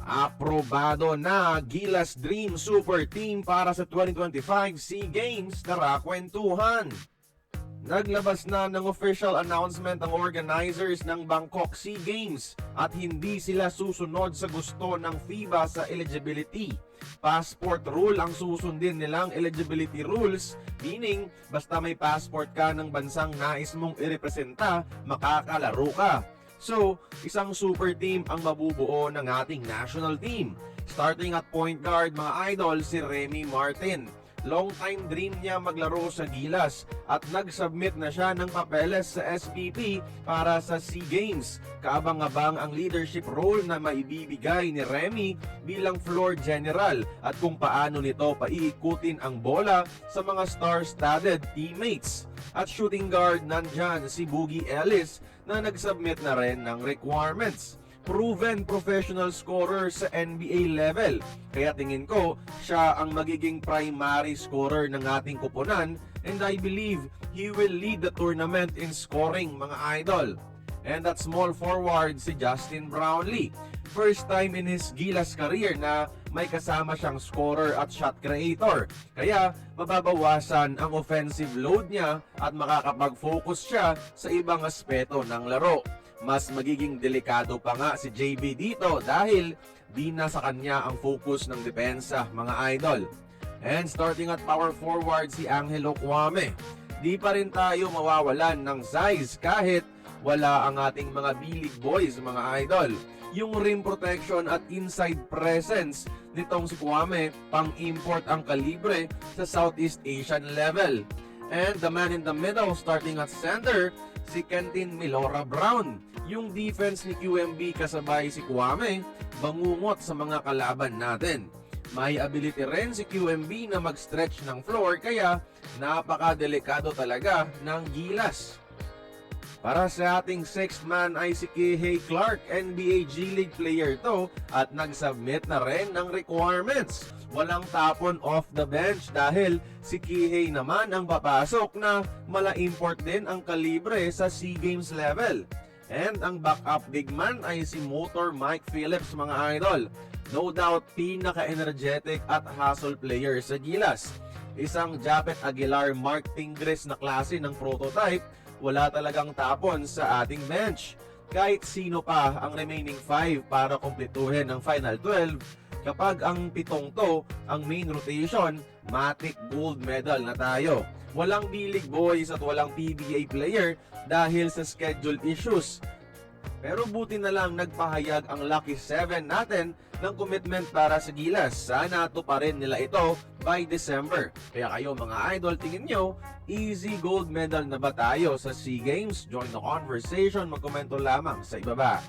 Aprobado na Gilas Dream Super Team para sa 2025 SEA Games. Tara kwentuhan! Naglabas na ng official announcement ang organizers ng Bangkok SEA Games at hindi sila susunod sa gusto ng FIBA sa eligibility. Passport rule ang susundin nilang eligibility rules, meaning basta may passport ka ng bansang nais mong irepresenta, makakalaro ka. So, isang super team ang mabubuo ng ating national team. Starting at point guard mga idol si Remy Martin. Long time dream niya maglaro sa Gilas at nag-submit na siya ng papeles sa SPP para sa SEA Games. Kaabang-abang ang leadership role na maibibigay ni Remy bilang floor general at kung paano nito paiikutin ang bola sa mga star-studded teammates. At shooting guard nandyan si Boogie Ellis na nag-submit na rin ng requirements. Proven professional scorer sa NBA level. Kaya tingin ko, siya ang magiging primary scorer ng ating kupunan and I believe he will lead the tournament in scoring mga idol. And that small forward si Justin Brownlee. First time in his Gilas career na may kasama siyang scorer at shot creator. Kaya mababawasan ang offensive load niya at makakapag-focus siya sa ibang aspeto ng laro. Mas magiging delikado pa nga si JB dito dahil di na sa kanya ang focus ng depensa mga idol. And starting at power forward si Angelo Kwame. Di pa rin tayo mawawalan ng size kahit wala ang ating mga bilig boys mga idol. Yung rim protection at inside presence nitong si Kwame pang-import ang kalibre sa Southeast Asian level. And the man in the middle starting at center si Kentin Milora Brown. Yung defense ni QMB kasabay si Kwame, bangungot sa mga kalaban natin. May ability rin si QMB na mag-stretch ng floor kaya napaka-delikado talaga ng Gilas. Para sa ating sixth man ay si Kihei Clark, NBA G League player to at nag-submit na rin ng requirements. Walang tapon off the bench dahil si Kihei naman ang papasok na mala-import din ang kalibre sa SEA Games level. And ang backup big man ay si Motor Mike Phillips mga idol. No doubt pinaka-energetic at hustle player sa Gilas. Isang Japet Aguilar Mark Tingres na klase ng prototype, wala talagang tapon sa ating bench. Kahit sino pa ang remaining 5 para kumpletuhin ang final 12, kapag ang 7 to ang main rotation, matic gold medal na tayo. Walang bilig boys at walang PBA player dahil sa schedule issues. Pero buti na lang nagpahayag ang Lucky 7 natin ng commitment para sa Gilas. Sana tuparin nila ito by December. Kaya kayo mga idol, tingin nyo, easy gold medal na ba tayo sa SEA Games? Join the conversation, magkomento lamang sa ibaba.